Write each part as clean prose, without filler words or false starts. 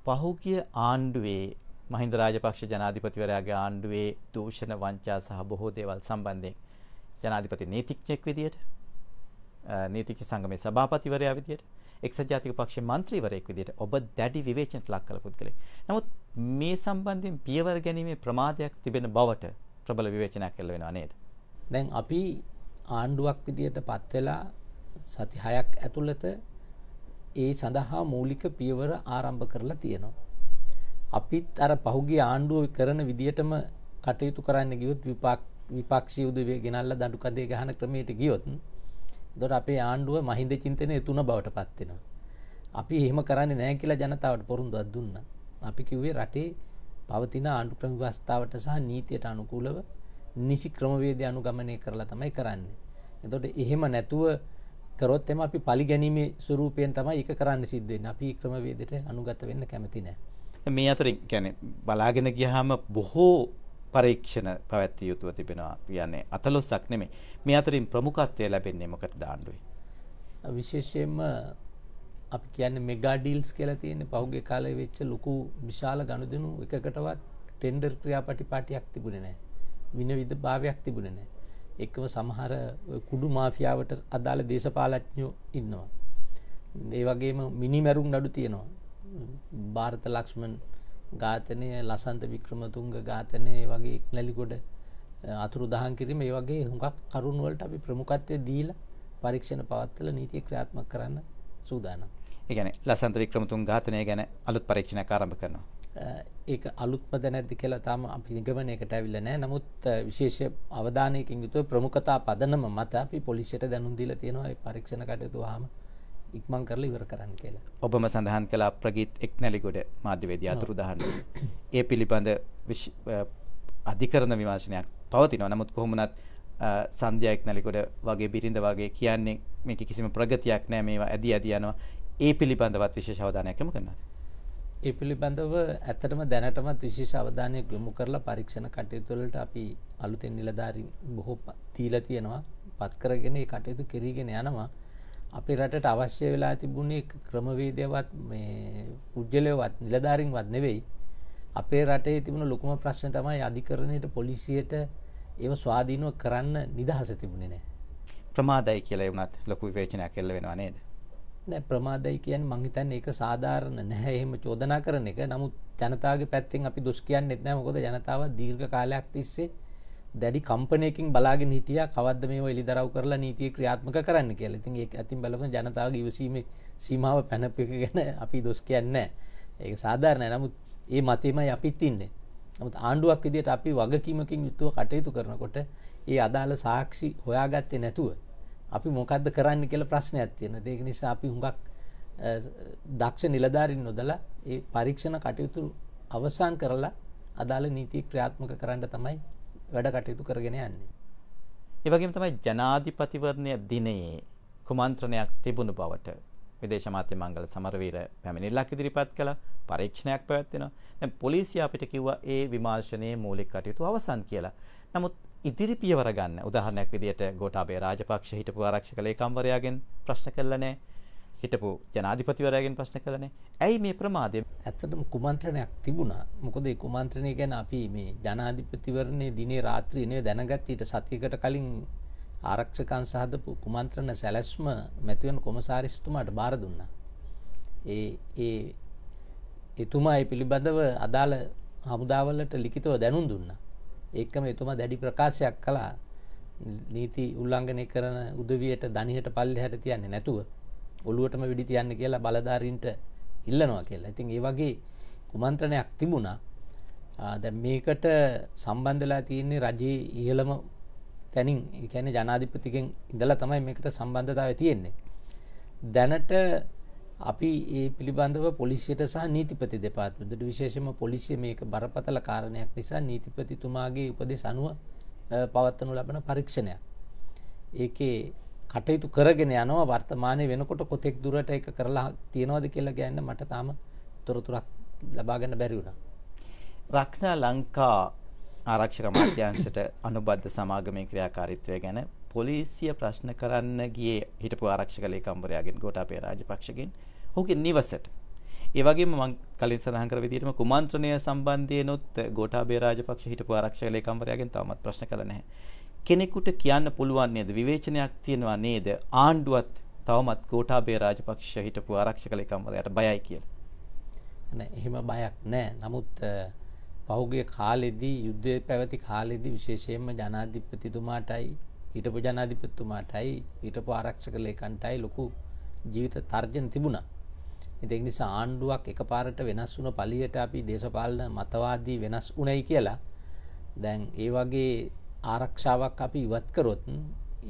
පහුගිය ආණ්ඩුවේ මහින්ද රාජපක්ෂ ජනාධිපතිවරයාගේ ආණ්ඩුවේ දූෂණ වංචා සහ බොහෝ දේවල් සම්බන්ධයෙන් ජනාධිපති නීතිඥයෙක් විදියට නීතිඥ සංගමේ සභාපතිවරයා විදියට එක්සත් ජාතික පක්ෂයේ මන්ත්‍රීවරයෙක් විදියට ඔබ දැඩි විවේචනයට ලක් කළ පුද්ගලෙක්. නමුත් මේ සම්බන්ධයෙන් පියවර ගැනීමේ ප්‍රමාදයක් තිබෙන බවට ප්‍රබල විවේචනයක් එල්ල වෙනවා නේද? දැන් අපි ආණ්ඩුවක් විදියට පත් වෙලා සති 6ක් ඇතුළත ඒ සඳහා මූලික පියවර ආරම්භ කරලා තියෙනවා. අපිත් අර පහුගිය ආණ්ඩුව කරන විදියටම කටයුතු කරන්න ගියොත් විපක්ෂීය උදවිය ගෙනල්ලා දඬු කඳේ ගහන ක්‍රමයට ගියොත් එතකොට අපේ ආණ්ඩුව මහින්ද චින්තනයේ තුන බවට පත් වෙනවා. අපි එහෙම කරන්නේ නැහැ කියලා ජනතාවට පොරොන්දුවක් දුන්නා. අපි කිව්වේ රටේ පවතින ආණ්ඩු ක්‍රම ව්‍යවස්ථාවට සහ නීතියට අනුකූලව නිසි ක්‍රමවේදය අනුගමනය කරලා තමයි කරන්නේ. එතකොට එහෙම නැතුව කරොත් එම අපි පරිගැනීමේ ස්වරූපයෙන් තමයි ඒක කරන්න සිද්ධ වෙන්නේ. අපි ක්‍රමවේදයට අනුගත වෙන්න කැමති නැහැ. මේ අතරින් කියන්නේ බලාගෙන ගියාම බොහෝ පරීක්ෂණ පැවැත්විය යුතුව තිබෙනවා. කියන්නේ අතලොස්සක් නෙමෙයි. මේ අතරින් ප්‍රමුඛත්වය ලැබෙන්නේ මොකටද ආණ්ඩුවේ? විශේෂයෙන්ම අපි කියන්නේ මෙගා ඩීල්ස් කියලා තියෙන්නේ පහුගිය කාලේ වෙච්ච ලොකු විශාල ගනුදෙනු එකකටවත් ටෙන්ඩර් ක්‍රියාපටිපාටියක් තිබුණේ නැහැ. විනිවිද භාවයක් තිබුණේ නැහැ. එක්කම සමහර කුඩු මාෆියාවට අදාළ දේශපාලඥයෝ ඉන්නවා. ඒ වගේම මිනිමැරුම් නඩු තියෙනවා. ಭಾರತ ලක්ෂ්මන් ඝාතනය, ලසන්ත වික්‍රමතුංග ඝාතනය වගේ ඉක්නැලිගොඩ අතුරුදහන් කිරීම ඒ වගේ හුඟක් කරුණු වලට අපි ප්‍රමුඛත්වය දීලා පරීක්ෂණ පවත්වලා නීතිය ක්‍රියාත්මක කරන්න සූදානම්. ඒ කියන්නේ ලසන්ත වික්‍රමතුංග ඝාතනය ගැන අලුත් පරීක්ෂණයක් ආරම්භ කරනවා. ඒක අලුත්මද නැද්ද කියලා තාම අපි නිගමනයකට ඇවිල්ලා නැහැ. නමුත් විශේෂ අවධානයකින් යුතුව ප්‍රමුඛතා පදනම මත අපි පොලිසියට දැනුම් දීලා තියෙනවා මේ පරීක්ෂණ කටයුතු වහම ඉක්මන් කරලා ඉවර කරන්න කියලා. ඔබම සඳහන් කළ ප්‍රගීත් එක්නැලිගොඩ මාධ්‍යවේදී අතුරුදහන් ඒ පිළිබඳ අධිකරණ විමර්ශනයක් පවතිනවා. නමුත් කොහොම වුණත් සන්ධ්‍යා එක්නැලිගොඩ වගේ බිරිඳ වගේ කියන්නේ මේක කිසිම ප්‍රගතියක් නැහැ, මේවා ඇදී යනවා. ඒ පිළිබඳවත් විශේෂ අවධානයක් යොමු කරනවාද? ඒ පිළිබඳව ඇත්තටම දැනටමත් විශේෂ අවධානයක් යොමු කරලා පරීක්ෂණ කටයුතු වලට අපි අලුතෙන් නිලධාරීන් බොහෝ දීලා තියෙනවා. පත් කරගෙන මේ කටයුතු කෙරීගෙන යනවා. අපේ රටට අවශ්‍ය වෙලා තිබුණේ ක්‍රමවේදයවත් මේ පුජ්‍යලයවත් නිලධාරීන්වත් නෙවෙයි. අපේ රටේ තිබුණ ලොකුම ප්‍රශ්නේ තමයි අධිකරණයට පොලිසියට ඒව ස්වාධීනව කරන්න නිදහස තිබුණේ නැහැ. ප්‍රමාදයි කියලා වුණත් ලොකු විවේචනයක් එල්ල වෙනවා නේද? නෑ, ප්‍රමාදයි කියන්නේ මං හිතන්නේ ඒක සාධාරණ නැහැ එහෙම චෝදනා කරන එක. නමුත් ජනතාවගේ පැත්තෙන් අපි දොස් කියන්නේත් නැහැ. මොකද ජනතාව දීර්ඝ කාලයක් තිස්සේ දැඩි කම්පනයකින් බලාගෙන හිටියා කවද්ද මේව එලිදරව් කරලා නීතිය ක්‍රියාත්මක කරන්න කියලා. ඉතින් ඒක අතින් බලපන් ජනතාවගේ ඉවසීමේ සීමාව පැනපෙක ගැන අපි දොස් කියන්නේ නැහැ. ඒක සාධාරණයි. නමුත් මේ මතෙමයි අපිත් ඉන්නේ. නමුත් ආණ්ඩුවක් විදියට අපි වගකීමකින් යුතුව කටයුතු කරනකොට ඒ අදාළ සාක්ෂි හොයාගත්තේ නැතුව අපි මොකද්ද කරන්න කියලා ප්‍රශ්නයක් තියෙනවා. ඒක නිසා අපි හුඟක් දක්ෂ නිලධාරීන් නොදලා ඒ පරීක්ෂණ කටයුතු අවසන් කරලා අදාළ නීති ක්‍රියාත්මක කරන්න තමයි වැඩ කටයුතු කරගෙන යන්නේ. ඒ වගේම තමයි ජනාධිපතිවරණය දිනේ කුමන්ත්‍රණයක් තිබුණු බවට විදේශ අමාත්‍ය මංගල සමරවීර පැමිණිල්ලක් ඉදිරිපත් කළා. පරීක්ෂණයක් පැවැත්වෙනවා. දැන් පොලිසිය අපිට කිව්වා ඒ විමර්ශනයේ මූලික කටයුතු අවසන් කියලා. නමුත් ඉදිරි පියවර ගන්න උදාහරණයක් විදියට ගෝඨාභය රාජපක්ෂ හිටපු ආරක්ෂක ලේකම්වරයාගෙන් ප්‍රශ්න කළා නැහැ. හිටපු ජනාධිපතිවරයාගෙන් ප්‍රශ්න කළා නැහැ. ඇයි මේ ප්‍රමාදය? ඇත්තටම කුමන්ත්‍රණයක් තිබුණා. මොකද ඒ කුමන්ත්‍රණය ගැන අපි මේ ජනාධිපතිවරණයේ දිනේ රාත්‍රියේ නේ දැනගත්ත ඊට සතියකට කලින් ආරක්ෂකයන් සහදපු කුමන්ත්‍රණ සැලැස්ම මැතිවරණ කොමසාරිස්තුමාට බාර දුන්නා. එතුමා ඒ පිළිබඳව අදාළ හමුදාවලට ලිඛිතව දැනුම් දුන්නා. ඒකම එතුමා දැඩි ප්‍රකාශයක් කළා. නීති උල්ලංඝනය කරන උදවියට දණියට පල්ලෙහාට තියන්නේ නැතුව ඔළුවටම වෙඩි තියන්න කියලා බලධාරීන්ට ඉල්ලනවා කියලා. ඉතින් ඒ වගේ කුමන්ත්‍රණයක් තිබුණා. දැන් මේකට සම්බන්ධ වෙලා තියෙන්නේ රජයේ ඉහළම තැනින්, ඒ කියන්නේ ජනාධිපතිගෙන් ඉඳලා තමයි මේකට සම්බන්ධතාවය තියෙන්නේ. දැනට අපි මේ පිළිබඳව පොලිසියට සහ නීතිපති දෙපාර්තමේන්තුවට විශේෂයෙන්ම පොලිසිය මේක බරපතල කාරණයක් නිසා නීතිපතිතුමාගේ උපදෙස් අනුව පවත්වනු ලබන පරීක්ෂණයක්. ඒකේ කටයුතු කරගෙන යනවා. වර්තමානයේ වෙනකොට කොතෙක් දුරට ඒක කරලා තියනවද කියලා කියන්න මට තාම තොරතුරක් ලබා ගන්න බැරි වුණා. රක්නා ලංකා ආරක්ෂක අමාත්‍යාංශයට අනුබද්ධ සමාගමේ ක්‍රියාකාරීත්වය ගැන පොලිසිය ප්‍රශ්න කරන්න ගියේ හිටපු ආරක්ෂක ලේකම්වරයාගෙන් ගෝඨාභය රාජපක්ෂගෙන් ඔහුගේ නිවසට. ඒ වගේම මම කලින් සඳහන් කර විදිහටම කුමන්ත්‍රණය සම්බන්ධයෙන්ොත් ගෝඨාභය රාජපක්ෂ හිටපු ආරක්ෂක ලේකම්වරයාගෙන් තවමත් ප්‍රශ්න කළා නැහැ. කෙනෙකුට කියන්න පුළුවන් නේද විවේචනයක් තියෙනවා නේද ආණ්ඩුවත් තවමත් ගෝඨාභය රාජපක්ෂ හිටපු ආරක්ෂක ලේකම්වරයාට බයයි කියලා. නෑ එහෙම බයක් නෑ. නමුත් පහුගිය කාලෙදී යුද්ධය පැවති කාලෙදී විශේෂයෙන්ම ජනාධිපතිතුමාටයි හිටපු ජනාධිපතිතුමාටයි හිටපු ආරක්ෂක ලේකම්ටයි ලොකු ජීවිත තර්ජන තිබුණා. ඒක නිසා ආණ්ඩුවක් එකපාරට වෙනස් වුණ පළියට අපි දේශපාලන මතවාදී වෙනස් වුණයි කියලා දැන් ඒ වගේ ආරක්ෂාවක් අපි ඉවත් කරොත්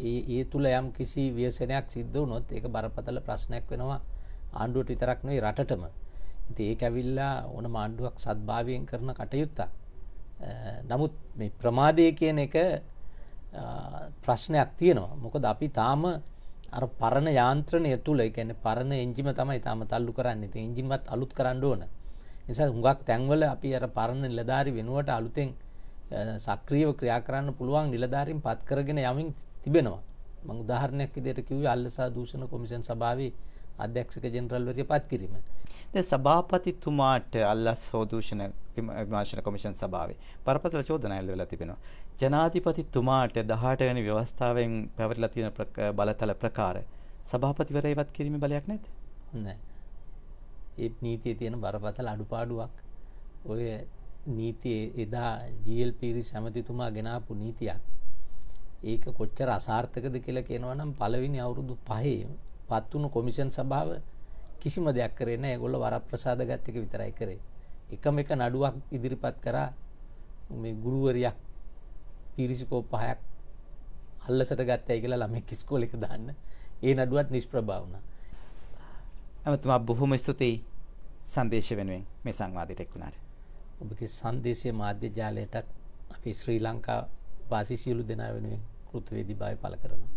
ඒ තුල යම් කිසි ව්‍යසනයක් සිද්ධ වුණොත් ඒක බරපතල ප්‍රශ්නයක් වෙනවා ආණ්ඩුවට විතරක් නෙවෙයි රටටම. ඉතින් ඒක ඇවිල්ලා ඕනම ආණ්ඩුවක් සද්භාවයෙන් කරන කටයුත්තක්. නමුත් මේ ප්‍රමාදය කියන එක ප්‍රශ්නයක් තියෙනවා. මොකද අපි තාම අර පරණ යාන්ත්‍රණය තුල ඒ කියන්නේ පරණ එන්ජිම තමයි තාම තල්ලු කරන්නේ. ඉතින් එන්ජින්වත් අලුත් කරන්න ඕන. ඒ නිසා හුඟක් තැන්වල අපි අර පරණ නිලධාරි වෙනුවට අලුතෙන් සක්‍රියව ක්‍රියා කරන්න පුළුවන් නිලධාරීන් පත් කරගෙන යමින් තිබෙනවා. මම උදාහරණයක් විදිහට කිව්වේ අල්ලසා දූෂණ කොමිෂන් සභාවේ අධ්‍යක්ෂක ජෙනරල්වරිය පත් කිරීම. දැන් සභාපතිතුමාට අල්ලස් හෝ දූෂණ විමර්ශන කොමිෂන් සභාවේ බරපතල චෝදනා එල්ල වෙලා තිබෙනවා. ජනාධිපතිතුමාට 18 වෙනි ව්‍යවස්ථාවෙන් පැවරලා තියෙන බලතල ප්‍රකාර සභාපතිවරයා ඉවත් කිරීමේ බලයක් නැද්ද? නැහැ. ඒ නීතියේ තියෙන බරපතල අඩුපාඩුවක්. ඔය නීතියේ එදා ජී.එල්. පීරිස් ඇමතිතුමා ගෙනාපු නීතියක්. ඒක කොච්චර අසාර්ථකද කියලා කියනවා නම් පළවෙනි අවුරුදු 5 පත් වුණු කොමිෂන් සභාව කිසිම දෙයක් කරේ නැහැ. ඒගොල්ලෝ වරප්‍රසාද ගත් එක විතරයි කරේ. එකම එක නඩුවක් ඉදිරිපත් කරා මේ ගුරුවරියක් පීරිසිකෝප් 5ක් අල්ලසට ගත්තයි කියලා ළමෙක් ඉස්කෝලේක දාන්න. ඒ නඩුවත් නිෂ්ප්‍රභා වුණා. එමතුමා බොහොම ස්තුතියි සංදේශ වෙනුවෙන් මේ සංවාදයට එක් වුණාට. ඔබගේ සංදේශීය මාධ්‍ය ජාලයටත් අපි ශ්‍රී ලංකා වාසී සියලු දෙනා වෙනුවෙන් කෘතවේදීභාවය පළ කරනවා.